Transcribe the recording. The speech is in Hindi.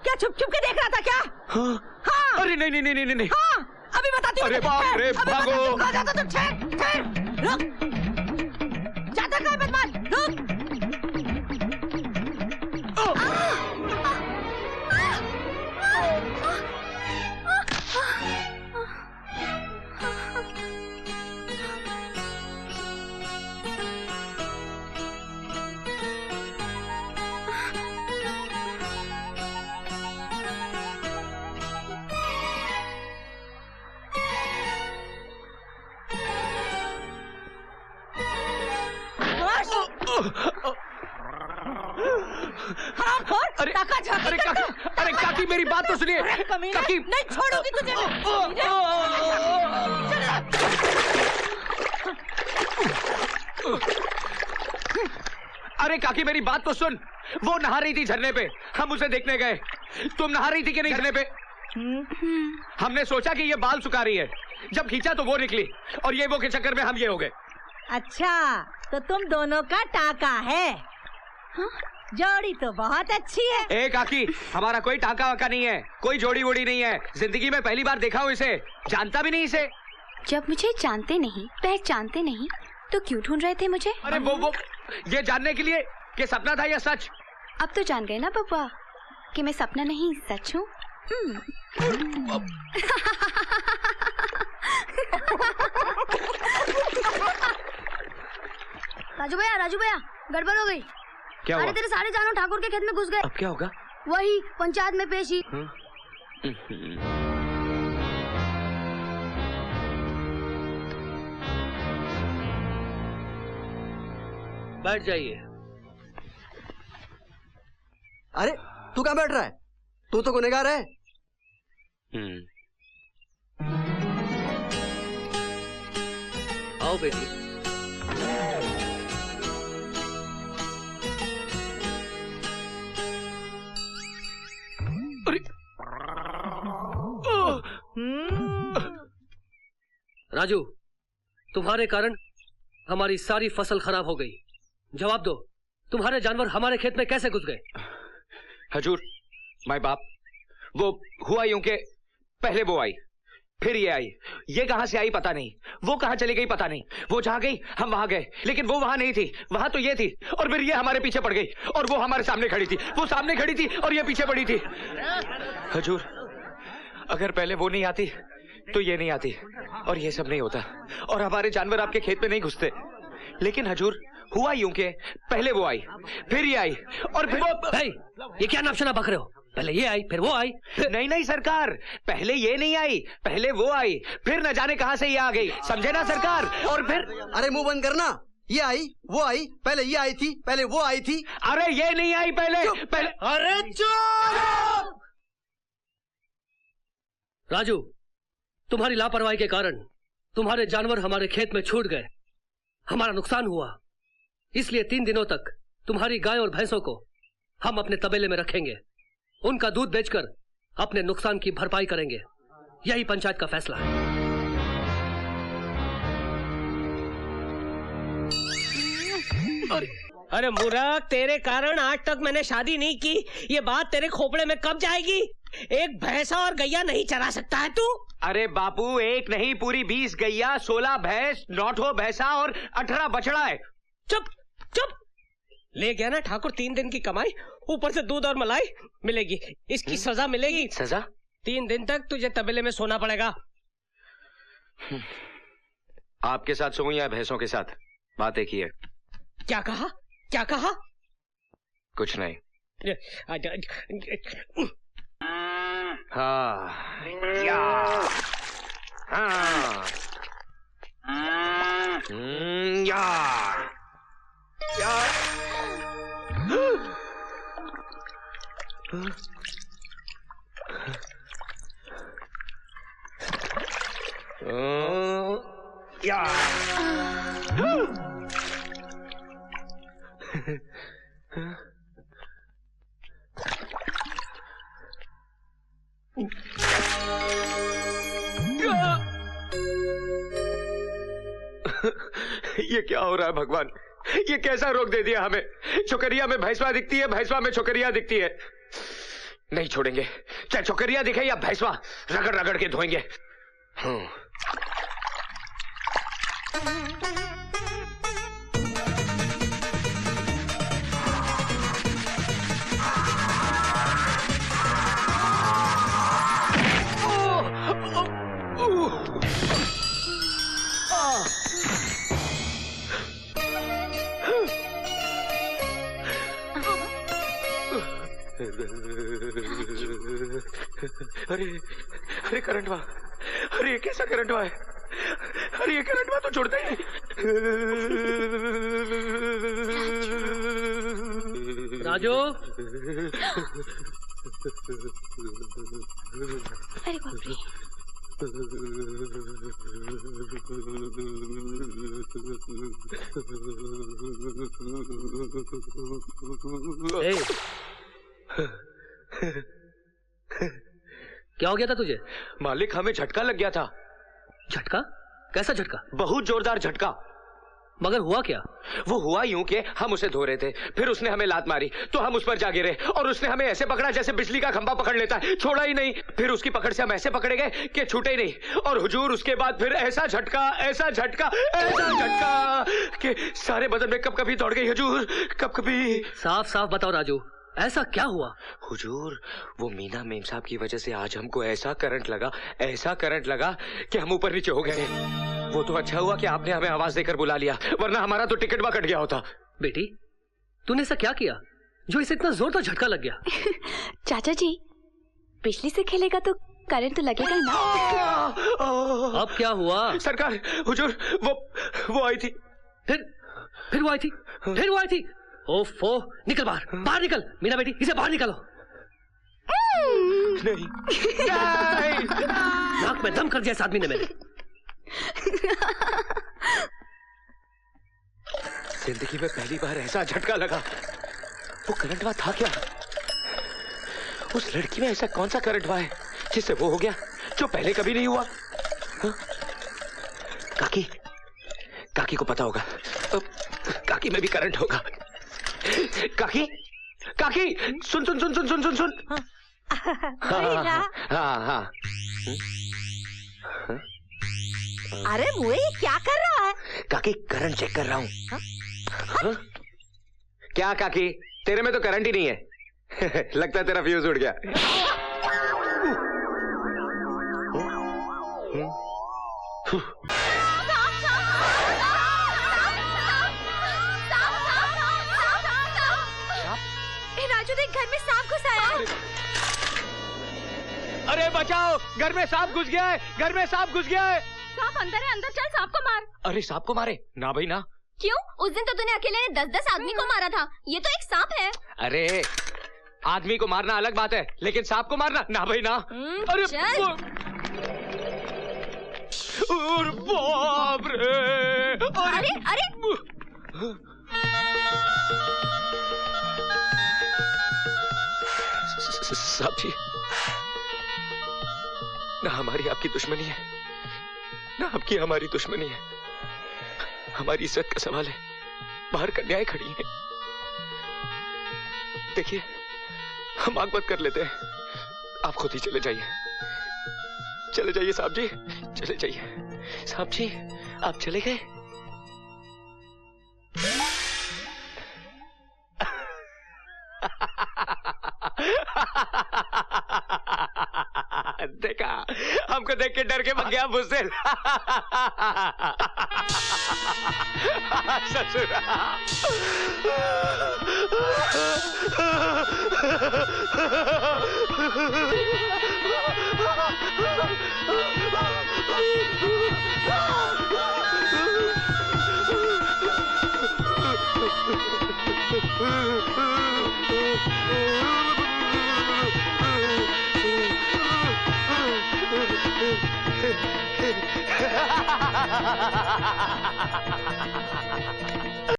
क्या छुप छुप के देख रहा था क्या? हाँ। अरे नहीं नहीं नहीं नहीं नहीं। हाँ, अभी बताती हूँ। अरे बाप रे, भागो। रुक। जाता कहाँ बदमाश? रुक। अरे काकी मेरी बात तो सुनिए। काकी नहीं छोड़ूंगी तुझे। अरे काकी मेरी बात तो सुन। वो नहा रही थी झरने पे, हम उसे देखने गए। तुम नहा रही थी कि नहीं झरने पे? हमने सोचा कि ये बाल सुखा रही है, जब खींचा तो वो निकली और ये वो के चक्कर में हम ये हो गए। अच्छा, तो तुम दोनों का टाका है। हाँ? जोड़ी तो बहुत अच्छी है। ए काकी, हमारा कोई टाका वाका नहीं है, कोई जोड़ी वोड़ी नहीं है। जिंदगी में पहली बार देखा हूँ इसे, जानता भी नहीं इसे। जब मुझे जानते नहीं, पहचानते नहीं, तो क्यों ढूंढ रहे थे मुझे? अरे वो ये जानने के लिए कि सपना था या सच। अब तो जान गए ना बब्बा कि मैं सपना नहीं सच हूँ। राजू भैया गड़बड़ हो गई। क्या हुआ? अरे तेरे सारे जानवर ठाकुर के खेत में घुस गए। अब क्या होगा? वही पंचायत में पेशी। बैठ जाइए। अरे तू कहाँ बैठ रहा है? तू तो गुनहगार है। आओ बेटी। राजू, तुम्हारे कारण हमारी सारी फसल खराब हो गई। जवाब दो, तुम्हारे जानवर हमारे खेत में कैसे घुस गए? हजूर, माय बाप, वो हुआ यूं के पहले वो आई, फिर ये आई। ये कहां से आई पता नहीं, वो कहां चली गई पता नहीं। वो जहां गई हम वहां गए, लेकिन वो वहां नहीं थी, वहां तो ये थी। और फिर ये हमारे पीछे पड़ गई और वो हमारे सामने खड़ी थी। वो सामने खड़ी थी और ये पीछे पड़ी थी। हजूर, अगर पहले वो नहीं आती तो ये नहीं आती और ये सब नहीं होता और हमारे जानवर आपके खेत में नहीं घुसते। लेकिन हजूर, हुआ यूं के पहले वो आई, फिर ये आई और फिर वो। ये क्या नापशना बक रहे हो? पहले ये आई, फिर वो आई। नहीं नहीं सरकार, पहले ये नहीं आई, पहले वो आई, फिर न जाने कहां से ये आ गई। समझे ना सरकार? और फिर अरे मुंह बंद करना। ये आई, वो आई, पहले ये आई थी, पहले वो आई थी। अरे ये नहीं आई पहले। अरे चुप! राजू, तुम्हारी लापरवाही के कारण तुम्हारे जानवर हमारे खेत में छूट गए, हमारा नुकसान हुआ। इसलिए 3 दिनों तक तुम्हारी गाय और भैंसों को हम अपने तबेले में रखेंगे। उनका दूध बेचकर अपने नुकसान की भरपाई करेंगे। यही पंचायत का फैसला है। अरे मूर्ख, तेरे कारण आज तक मैंने शादी नहीं की। ये बात तेरे खोपड़े में कब जाएगी? एक भैंसा और गैया नहीं चरा सकता है तू? अरे बापू, एक नहीं पूरी 20 गैया, 16 भैंस, 9 भैंसा और 18 बछड़ा है। चुप चुप। ले गया ना ठाकुर 3 दिन की कमाई, ऊपर से दूध और मलाई मिलेगी। इसकी सजा मिलेगी। सजा? 3 दिन तक तुझे तबेले में सोना पड़ेगा। आपके साथ सोऊं या भैंसों के साथ? बात एक ही है। क्या कहा? क्या कहा? कुछ नहीं। हाँ या हाँ या या या ये क्या हो रहा है भगवान? ये कैसा रोग दे दिया हमें? छोकरिया में भैंसवा दिखती है, भैंसवा में छोकरिया दिखती है। नहीं छोड़ेंगे, चाहे छोकरिया दिखे या भैंसवा, रगड़ रगड़ के धोएंगे। अरे अरे करंट हुआ, अरे कैसा करंट हुआ है? अरे ये करंट हुआ तो छोड़ते ही नहीं। राजू, अरे बाप रे। क्या हो गया था तुझे? मालिक, हमें झटका लग गया था। झटका? कैसा झटका? बहुत जोरदार झटका। मगर हुआ क्या? वो हुआ यूं कि हम उसे धो रहे थे, फिर उसने हमें लात मारी तो हम उस पर जा गिरे और उसने हमें ऐसे पकड़ा जैसे बिजली का खंभा पकड़ लेता है, छोड़ा ही नहीं। फिर उसकी पकड़ से हम ऐसे पकड़े गए कि छूटे ही नहीं। और हुजूर उसके बाद फिर ऐसा झटका, ऐसा झटका, ऐसा झटका कि सारे बदन में कब कभी दौड़ गई हुजूर, कब कभी। साफ साफ बताओ राजू, ऐसा क्या हुआ? हुजूर, वो मीना मेम साहब की वजह से आज हमको ऐसा करंट लगा, ऐसा करंट लगा कि हम ऊपर नीचे हो गए। वो तो अच्छा हुआ कि आपने हमें आवाज देकर बुला लिया, वरना हमारा तो टिकट कट गया होता। बेटी, तूने ऐसा क्या किया जो इसे इतना जोरदार झटका लग गया? चाचा जी, बिजली से खेलेगा तो करंट तो लगेगा ही ना। अब क्या हुआ? सरकार, हुजूर, वो आई थी। फिर वो आई थी? फिर वो आई थी? ओफो, निकल बाहर, बाहर निकल। मीना बेटी, इसे बाहर निकालो। नहीं, नाक में दम कर दिया इस आदमी ने मेरे। जिंदगी में पहली बार ऐसा झटका लगा। वो करंट हुआ था क्या? उस लड़की में ऐसा कौन सा करंट हुआ है जिससे वो हो गया जो पहले कभी नहीं हुआ? हा? काकी को पता होगा, काकी में भी करंट होगा। काकी, सुन सुन सुन सुन सुन सुन सुन। हाँ। अरे मुए, क्या कर रहा है? काकी, करंट चेक कर रहा हूँ। क्या काकी, तेरे में तो करंट ही नहीं है। लगता है तेरा फ्यूज उड़ गया। राजू देख, घर में सांप घुस आया है। अरे बचाओ, घर में सांप घुस गया है, घर में सांप घुस गया है। सांप अंदर है, अंदर चल, सांप को मार। अरे सांप को मारे? ना भाई ना। क्यों? उस दिन तो तूने अकेले ने 10-10 आदमी को मारा था। ये तो एक सांप है। अरे आदमी को मारना अलग बात है, लेकिन सांप को मारना ना भाई ना। अरे बाप रे! अरे साहब जी, ना हमारी आपकी दुश्मनी है, ना आपकी हमारी दुश्मनी है। हमारी इज्जत का सवाल है, बाहर कन्याएं खड़ी हैं। देखिए, हम आग बंद कर लेते हैं, आप खुद ही चले जाइए। चले जाइए साहब जी, चले जाइए। साहब जी, आप चले गए? देखा, हमको देख के डर के भाग गया मुझसे। ससुरा। Ha ha ha ha ha ha!